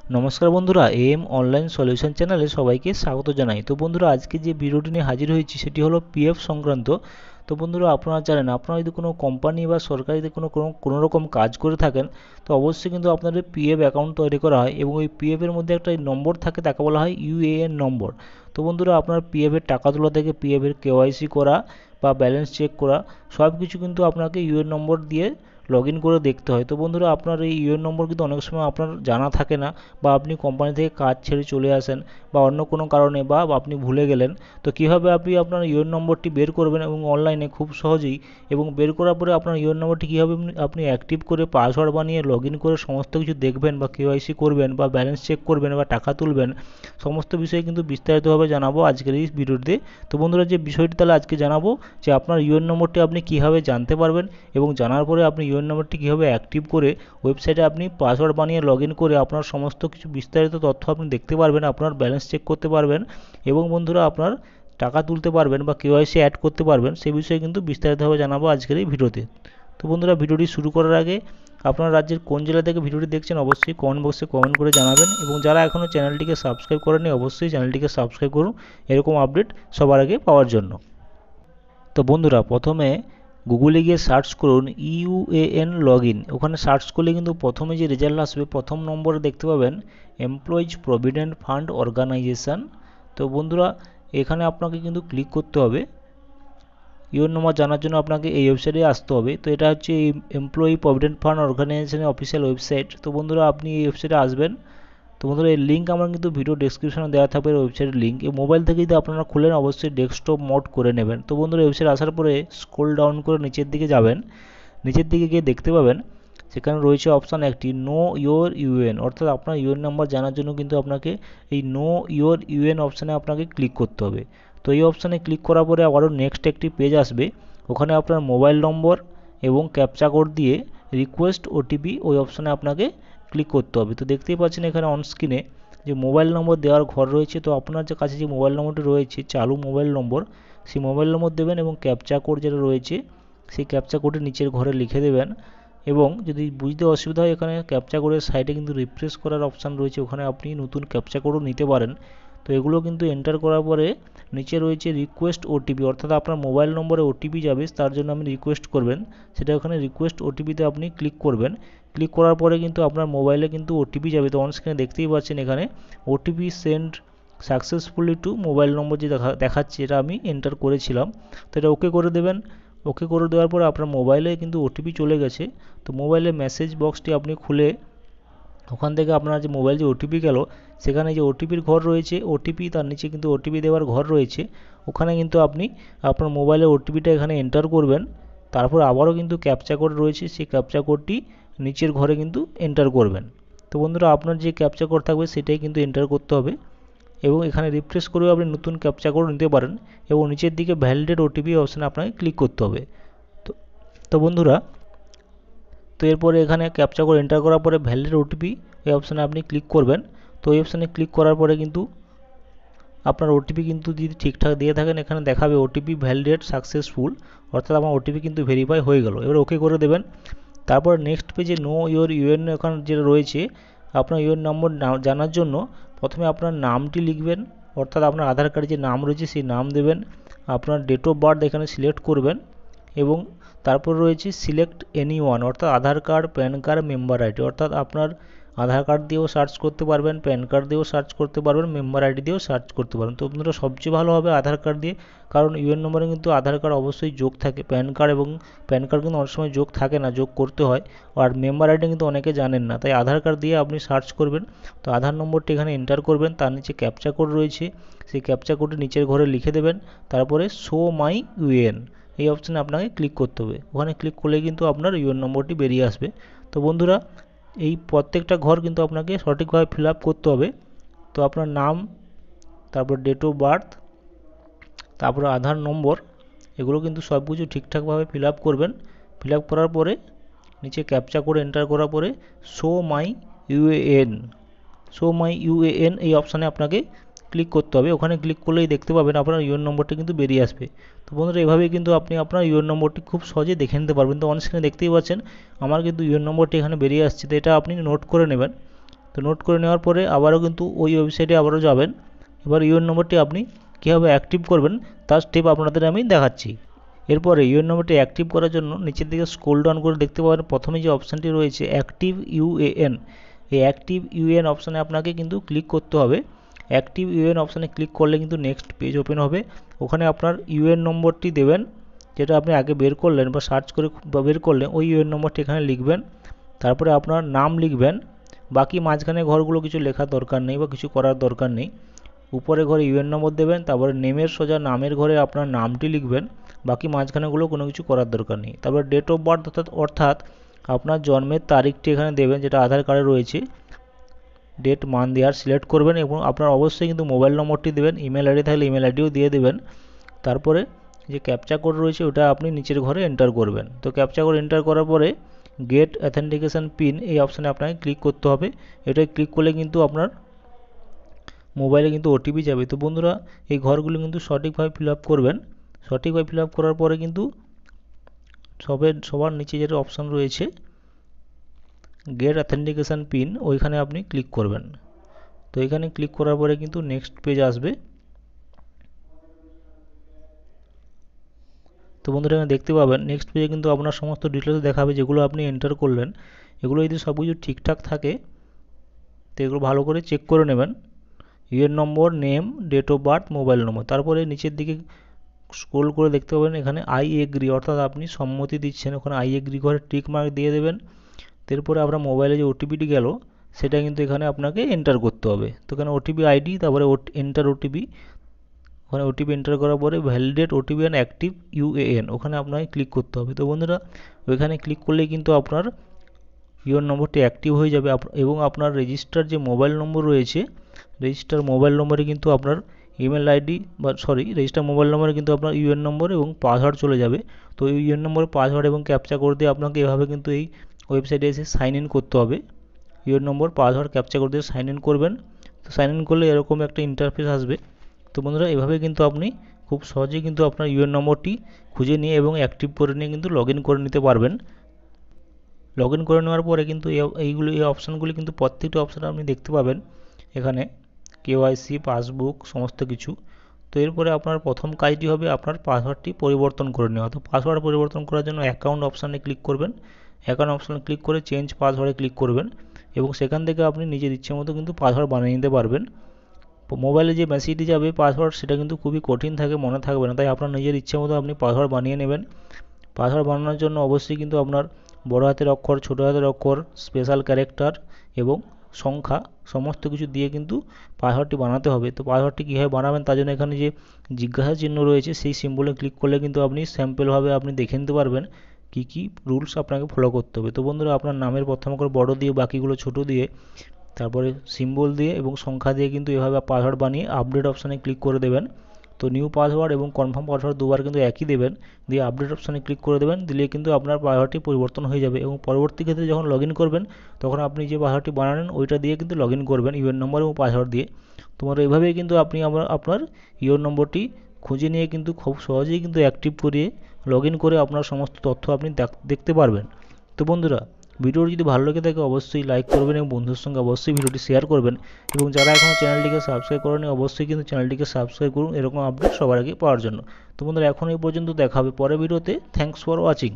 নমস্কার বন্ধুরা, M online solution চ্যানেলে সবাইকে স্বাগত জানাই। তো বন্ধুরা, আজকে যে ভিডিওটি নিয়ে হাজির হয়েছি সেটি হলো পিএফ সংক্রান্ত। তো বন্ধুরা, আপনারা জানেন, আপনারা যদি কোনো কোম্পানি বা সরকারিতে কোনো রকম কাজ করে থাকেন, তো অবশ্যই কিন্তু আপনাদের পিএফ অ্যাকাউন্ট তৈরি করা হয় এবং ওই পিএফের মধ্যে একটা নম্বর থাকে, তাকে বলা হয় ইউএএন নম্বর। তো বন্ধুরা, আপনার পিএফের টাকা তোলা থেকে পিএফের কেওয়াইসি করা বা ব্যালেন্স চেক করা সব কিছু কিন্তু আপনাকে ইউএএন নম্বর দিয়ে লগ ইন করে দেখতে হয়। তো বন্ধুরা, আপনার এই ইউএন নম্বর কিন্তু অনেক সময় আপনার জানা থাকে না, বা আপনি কোম্পানি থেকে কাজ ছেড়ে চলে আসেন, বা অন্য কোনো কারণে, বা আপনি ভুলে গেলেন। তো কীভাবে আপনি আপনার ইউএন নম্বরটি বের করবেন এবং অনলাইনে খুব সহজেই, এবং বের করার পরে আপনার ইউএন নম্বরটি কীভাবে আপনি অ্যাক্টিভ করে পাসওয়ার্ড বানিয়ে লগ ইন করে সমস্ত কিছু দেখবেন, বা কেওয়াইসি করবেন, বা ব্যালেন্স চেক করবেন, বা টাকা তুলবেন, সমস্ত বিষয়ে কিন্তু বিস্তারিতভাবে জানাবো আজকের এই ভিডিওতে। তো বন্ধুরা, যে বিষয়টি তাহলে আজকে জানাবো যে আপনার ইউএন নম্বরটি আপনি কীভাবে জানতে পারবেন, এবং জানার পরে আপনি ইউএন নম্বরটি কীভাবে অ্যাক্টিভ করে ওয়েবসাইটে আপনি পাসওয়ার্ড বানিয়ে লগ ইন করে আপনার সমস্ত কিছু বিস্তারিত তথ্য আপনি দেখতে পারবেন, আপনার ব্যালেন্স চেক করতে পারবেন, এবং বন্ধুরা আপনার টাকা তুলতে পারবেন বা কেওয়াইসি অ্যাড করতে পারবেন, সেই বিষয়ে কিন্তু বিস্তারিতভাবে জানাবো আজকের এই ভিডিওতে। তো বন্ধুরা, ভিডিওটি শুরু করার আগে আপনার রাজ্যের কোন জেলা থেকে ভিডিওটি দেখছেন অবশ্যই কমেন্ট বক্সে কমেন্ট করে জানাবেন, এবং যারা এখনও চ্যানেলটিকে সাবস্ক্রাইব করেননি অবশ্যই চ্যানেলটিকে সাবস্ক্রাইব করুন এরকম আপডেট সবার আগে পাওয়ার জন্য। তো বন্ধুরা, প্রথমে গুগলে গিয়ে সার্চ করুন ইউএএন লগ ইন। ওখানে সার্চ করলে কিন্তু প্রথমে যে রেজাল্ট আসবে, প্রথম নম্বরে দেখতে পাবেন এমপ্লয়িজ প্রভিডেন্ট ফান্ড অর্গানাইজেশন। তো বন্ধুরা, এখানে আপনাকে কিন্তু ক্লিক করতে হবে। ইউএন নম্বর জানার জন্য আপনাকে এই ওয়েবসাইটে আসতে হবে। তো এটা হচ্ছে এমপ্লয়ি প্রভিডেন্ট ফান্ড অর্গানাইজেশনের অফিসিয়াল ওয়েবসাইট। তো বন্ধুরা, আপনি এই ওয়েবসাইটে আসবেন। তো বন্ধুরা, এর লিঙ্ক আমার কিন্তু ভিডিও ডেসক্রিপশনে দেওয়া থাকবে ওয়েবসাইটের লিঙ্ক। এই মোবাইল থেকে যদি আপনারা খুলেন অবশ্যই ডেস্কটপ মোড করে নেবেন। তো বন্ধুরা, ওয়েবসাইট আসার পরে স্ক্রল ডাউন করে নিচের দিকে যাবেন। নিচের দিকে গিয়ে দেখতে পাবেন সেখানে রয়েছে অপশান একটি নো ইয়োর ইউএন, অর্থাৎ আপনার ইউএন নাম্বার জানার জন্য কিন্তু আপনাকে এই নো ইয়োর ইউএন অপশানে আপনাকে ক্লিক করতে হবে। তো এই অপশানে ক্লিক করার পরে আবারও নেক্সট একটি পেজ আসবে। ওখানে আপনার মোবাইল নম্বর এবং ক্যাপচা কোড দিয়ে রিকোয়েস্ট ওটিপি ওই অপশানে আপনাকে ক্লিক করতে হবে। তো দেখতেই পাচ্ছেন এখানে অন স্ক্রিনে যে মোবাইল নম্বর দেওয়ার ঘর রয়েছে। তো আপনার যে কাছে যে মোবাইল নম্বরটি রয়েছে চালু মোবাইল নম্বর, সেই মোবাইল নম্বর দেবেন, এবং ক্যাপচা কোড যেটা রয়েছে সেই ক্যাপচা কোডটি নিচের ঘরে লিখে দেবেন। এবং যদি বুঝতে অসুবিধা হয়, এখানে ক্যাপচা কোডের সাইডে কিন্তু রিফ্রেশ করার অপশান রয়েছে, ওখানে আপনি নতুন ক্যাপচা কোডও নিতে পারেন। তো এগুলো কিন্তু এন্টার করার পরে নিচে রয়েছে রিকোয়েস্ট ওটিপি, অর্থাৎ আপনার মোবাইল নম্বরে ওটিপি যাবে, তার জন্য আপনি রিকোয়েস্ট করবেন। সেটা ওখানে রিকোয়েস্ট ওটিপিতে আপনি ক্লিক করবেন। ক্লিক করার পরে কিন্তু আপনার মোবাইলে কিন্তু ওটিপি যাবে। তো অন স্ক্রিনে দেখতেই পাচ্ছেন এখানে OTP send successfully to mobile number যে দেখাচ্ছে, এটা আমি এন্টার করেছিলাম। তো এটা ওকে করে দেবেন। ওকে করে দেওয়ার পর আপনার মোবাইলে কিন্তু ওটিপি চলে গেছে। তো মোবাইলে মেসেজ বক্সটি আপনি খুলে ওখান থেকে আপনার যে মোবাইল যে ওটিপি গেল, সেখানে যে ওটিপির ঘর রয়েছে, ওটিপি তার নিচে কিন্তু ওটিপি দেওয়ার ঘর রয়েছে, ওখানে কিন্তু আপনি আপনার মোবাইলের ওটিপিটা এখানে এন্টার করবেন। তারপর আবারও কিন্তু ক্যাপচা কোড রয়েছে, সেই ক্যাপচা কোডটি নিচের ঘরে কিন্তু এন্টার করবেন। তো বন্ধুরা, আপনার যে ক্যাপচা কোড থাকবে সেটাই কিন্তু এন্টার করতে হবে, এবং এখানে রিফ্রেশ করেও আপনি নতুন ক্যাপচা কোড নিতে পারেন, এবং নিচের দিকে ভ্যালিডেট ওটিপি অপশানে আপনাকে ক্লিক করতে হবে। তো তো বন্ধুরা, তো এরপরে এখানে ক্যাপচা কোড এন্টার করার পরে ভ্যালিড ওটিপি এই অপশানে আপনি ক্লিক করবেন। তো এই অপশানে ক্লিক করার পরে কিন্তু আপনার ওটিপি কিন্তু যদি ঠিকঠাক দিয়ে থাকেন, এখানে দেখাবে ওটিপি ভ্যালিডেট সাকসেসফুল, অর্থাৎ আমার ওটিপি কিন্তু ভেরিফাই হয়ে গেল। এবার ওকে করে দেবেন। তারপর নেক্সট পেজে নো ইয়োর ইউএন এখানে যেটা রয়েছে, আপনার ইউএন নম্বর জানার জন্য প্রথমে আপনার নামটি লিখবেন, অর্থাৎ আপনার আধার কার্ডে যে নাম রয়েছে সেই নাম দেবেন। আপনার ডেট অফ বার্থ এখানে সিলেক্ট করবেন, এবং তারপর রয়েছে সিলেক্ট এনি ওয়ান, অর্থাৎ Aadhaar card, PAN card, member ID, অর্থাৎ আপনার আধার কার্ড দিয়েও সার্চ করতে পারবেন, প্যান কার্ড দিয়েও সার্চ করতে পারবেন, মেম্বার আইডি দিয়েও সার্চ করতে পারবেন। তো আপনারা সবচেয়ে ভালো হবে আধার কার্ড দিয়ে, কারণ ইউএন নম্বরে কিন্তু আধার কার্ড অবশ্যই যোগ থাকে। প্যান কার্ড কিন্তু অনেক সময় যোগ থাকে না, যোগ করতে হয়। আর মেম্বার আইডি কিন্তু অনেকে জানেন না, তাই আধার কার্ড দিয়ে আপনি সার্চ করবেন। তো আধার নম্বরটি এখানে এন্টার করবেন, তার নিচে ক্যাপচা কোড রয়েছে, সেই ক্যাপচা কোডটি নিচের ঘরে লিখে দেবেন। তারপরে শো মাই ইউএন এই অপশানে আপনাকে ক্লিক করতে হবে। ওখানে ক্লিক করলে কিন্তু আপনার ইউএন নম্বরটি বেরিয়ে আসবে। তো বন্ধুরা, এই প্রত্যেকটা ঘর কিন্তু আপনাকে সঠিকভাবে ফিল আপ করতে হবে। তো আপনার নাম, তারপর ডেট অফ বার্থ, তারপর আধার নম্বর, এগুলো কিন্তু সব কিছু ঠিকঠাকভাবে ফিল আপ করবেন। ফিল আপ করার পরে নিচে ক্যাপচা করে এন্টার করার পরে শো মাই ইউএএন এই অপশানে আপনাকে ক্লিক করতে হবে। ওখানে ক্লিক করলেই দেখতে পাবেন আপনার ইউএন নম্বরটা কিন্তু বেরিয়ে আসবে। তো বন্ধুরা, এভাবেই কিন্তু আপনি আপনার ইউএন নম্বরটি খুব সহজে দেখে নিতে পারবেন। তো অন স্ক্রিনে দেখতেই পাচ্ছেন আমার কিন্তু ইউএন নম্বরটি এখানে বেরিয়ে আসছে। তো এটা আপনি নোট করে নেবেন। তো নোট করে নেওয়ার পরে আবারও কিন্তু ওই ওয়েবসাইটে আবারও যাবেন। এবার ইউএন নম্বরটি আপনি কীভাবে অ্যাক্টিভ করবেন তার স্টেপ আপনাদের আমি দেখাচ্ছি। এরপরে ইউএন নম্বরটি অ্যাক্টিভ করার জন্য নিচের দিকে স্ক্রল ডাউন করে দেখতে পাবেন প্রথমে যে অপশানটি রয়েছে অ্যাক্টিভ ইউএএন। এই অ্যাক্টিভ ইউএন অপশানে আপনাকে কিন্তু ক্লিক করতে হবে। অ্যাক্টিভ ইউএন অপশানে ক্লিক করলে কিন্তু নেক্সট পেজ ওপেন হবে। ওখানে আপনার ইউএন নম্বরটি দেবেন, যেটা আপনি আগে বের করলেন বা সার্চ করে বের করলেন, ওই ইউএন নম্বরটি এখানে লিখবেন। তারপরে আপনার নাম লিখবেন। বাকি মাঝখানে ঘরগুলো কিছু লেখার দরকার নেই বা কিছু করার দরকার নেই। উপরে ঘরে ইউএন নম্বর দেবেন, তারপরে নেমের সোজা নামের ঘরে আপনার নামটি লিখবেন। বাকি মাঝখানেগুলো কোনো কিছু করার দরকার নেই। তারপর ডেট অফ বার্থ অর্থাৎ আপনার জন্মের তারিখটি এখানে দেবেন, যেটা আধার কার্ডে রয়েছে। ডেট মান্থ ইয়ার সিলেক্ট করবেন এবং আপনার অবশ্যই কিন্তু মোবাইল নম্বরটি দেবেন। ইমেল আইডি থাকলে ইমেল আইডিও দিয়ে দেবেন। তারপরে যে ক্যাপচা কোড রয়েছে ওটা আপনি নিচের ঘরে এন্টার করবেন। তো ক্যাপচা কোড এন্টার করার পরে গেট অথেন্টিকেশন পিন এই অপশানে আপনাকে ক্লিক করতে হবে। এটাই ক্লিক করলে কিন্তু আপনার মোবাইলে কিন্তু ওটিপি যাবে। তো বন্ধুরা এই ঘরগুলো কিন্তু সঠিকভাবে ফিল আপ করবেন। সঠিকভাবে ফিল আপ করার পরে কিন্তু সবার নিচে যেটা অপশান রয়েছে গেট অথেন্টিকেশন পিন, ওইখানে আপনি ক্লিক করবেন। তো এখানে ক্লিক করার পরে কিন্তু নেক্সট পেজ আসবে। তো বন্ধুরা এখানে দেখতে পাবেন নেক্সট পেজে কিন্তু আপনার সমস্ত ডিটেলস দেখাবে যেগুলো আপনি এন্টার করলেন। এগুলো যদি সব কিছু ঠিকঠাক থাকে তো এগুলো ভালো করে চেক করে নেবেন। UN number, name, date of birth, mobile number. তারপরে নিচের দিকে স্ক্রল করে দেখতে পাবেন এখানে আই এগ্রি, অর্থাৎ আপনি সম্মতি দিচ্ছেন, ওখানে আই এগ্রি করে টিক মার্ক দিয়ে দেবেন। তারপরে আপনার মোবাইলে যে ওটিপিটি গেল সেটা কিন্তু এখানে আপনাকে এন্টার করতে হবে। তো এখানে ওটিপি আইডি, তারপরে এন্টার ওটিপি। ওখানে ওটিপি এন্টার করার পরে validate OTP and active UAN, ওখানে আপনাকে ক্লিক করতে হবে। তো বন্ধুরা ওইখানে ক্লিক করলেই কিন্তু আপনার ইউএন নম্বরটি অ্যাক্টিভ হয়ে যাবে এবং আপনার রেজিস্টার যে মোবাইল নম্বর রয়েছে, রেজিস্টার মোবাইল নম্বরে কিন্তু আপনার ইমেল আইডি বা রেজিস্টার মোবাইল নম্বরে কিন্তু আপনার ইউএন নম্বর এবং পাসওয়ার্ড চলে যাবে। তো এই ইউএন নম্বর, পাসওয়ার্ড এবং ক্যাপচা কোড দিয়ে আপনাকে এভাবে কিন্তু এই ওয়েবসাইটে এসে সাইন ইন করতে হবে। ইউএন নম্বর, পাসওয়ার্ড, ক্যাপচা কোড দিয়ে সাইন ইন করবেন। তো সাইন ইন করলে এরকম একটা ইন্টারফেস আসবে। তো বন্ধুরা এভাবে কিন্তু আপনি খুব সহজেই কিন্তু আপনার ইউএন নম্বরটি খুঁজে নিয়ে এবং অ্যাক্টিভ করে নিয়ে কিন্তু লগ ইন করে নিতে পারবেন। লগ ইন করে নেওয়ার পরে কিন্তু এই অপশানগুলি কিন্তু প্রত্যেকটা অপশান আপনি দেখতে পাবেন এখানে, কেওয়াইসি, পাসবুক, সমস্ত কিছু। তো এরপরে আপনার প্রথম কাজটি হবে আপনার পাসওয়ার্ডটি পরিবর্তন করে নেওয়া। তো পাসওয়ার্ড পরিবর্তন করার জন্য অ্যাকাউন্ট অপশানে ক্লিক করবেন। অ্যাকাউন্ট অপশানে ক্লিক করে চেঞ্জ পাসওয়ার্ডে ক্লিক করবেন এবং সেখান থেকে আপনি নিজের ইচ্ছে মতো কিন্তু পাসওয়ার্ড বানিয়ে নিতে পারবেন। মোবাইলে যে মেসেজটি যাবে পাসওয়ার্ড, সেটা কিন্তু খুবই কঠিন থাকে, মনে থাকবে না, তাই আপনার নিজের ইচ্ছে মতো আপনি পাসওয়ার্ড বানিয়ে নেবেন। পাসওয়ার্ড বানানোর জন্য অবশ্যই কিন্তু আপনার বড় হাতের অক্ষর, ছোট হাতের অক্ষর, স্পেশাল ক্যারেক্টার এবং সংখ্যা সমস্ত কিছু দিয়ে কিন্তু পাসওয়ার্ডটি বানাতে হবে। তো পাসওয়ার্ডটি কীভাবে বানাবেন তার জন্য এখানে যে জিজ্ঞাসা চিহ্ন রয়েছে সেই সিম্বলে ক্লিক করলে কিন্তু আপনি স্যাম্পলভাবে আপনি দেখে নিতে পারবেন কী কী রুলস আপনাকে ফলো করতে হবে। তো বন্ধুরা আপনার নামের প্রথম অক্ষর বড় দিয়ে, বাকিগুলো ছোট দিয়ে, তারপরে সিম্বল দিয়ে এবং সংখ্যা দিয়ে কিন্তু এভাবে পাসওয়ার্ড বানিয়ে আপডেট অপশানে ক্লিক করে দেবেন। তো নিউ পাসওয়ার্ড এবং কনফার্ম পাসওয়ার্ড দুবার কিন্তু একই দেবেন, দিয়ে আপডেট অপশানে ক্লিক করে দেবেন, দিলে কিন্তু আপনার পাসওয়ার্ডটি পরিবর্তন হয়ে যাবে এবং পরবর্তী ক্ষেত্রে যখন লগ ইন করবেন তখন আপনি যে পাসওয়ার্ডটি বানালেন ওইটা দিয়ে কিন্তু লগ ইন করবেন, ইউএন নম্বর এবং পাসওয়ার্ড দিয়ে। তোমার এইভাবেই কিন্তু আপনি আপনার ইউএন নম্বরটি খুঁজে নিয়ে কিন্তু খুব সহজেই কিন্তু অ্যাক্টিভ করিয়ে লগ ইন করে আপনার সমস্ত তথ্য আপনি দেখতে পারবেন। তো বন্ধুরা ভিডিওটি যদি ভালো লেগে থাকে অবশ্যই লাইক করবেন এবং বন্ধুদের সঙ্গে অবশ্যই ভিডিওটি শেয়ার করবেন এবং যারা এখনও চ্যানেলটিকে সাবস্ক্রাইব করেনি অবশ্যই কিন্তু চ্যানেলটিকে সাবস্ক্রাইব করুন এরকম আপডেট সবার আগে পাওয়ার জন্য। তো বন্ধুরা এখন এই পর্যন্ত, দেখা হবে পরের ভিডিওতে। Thanks for watching.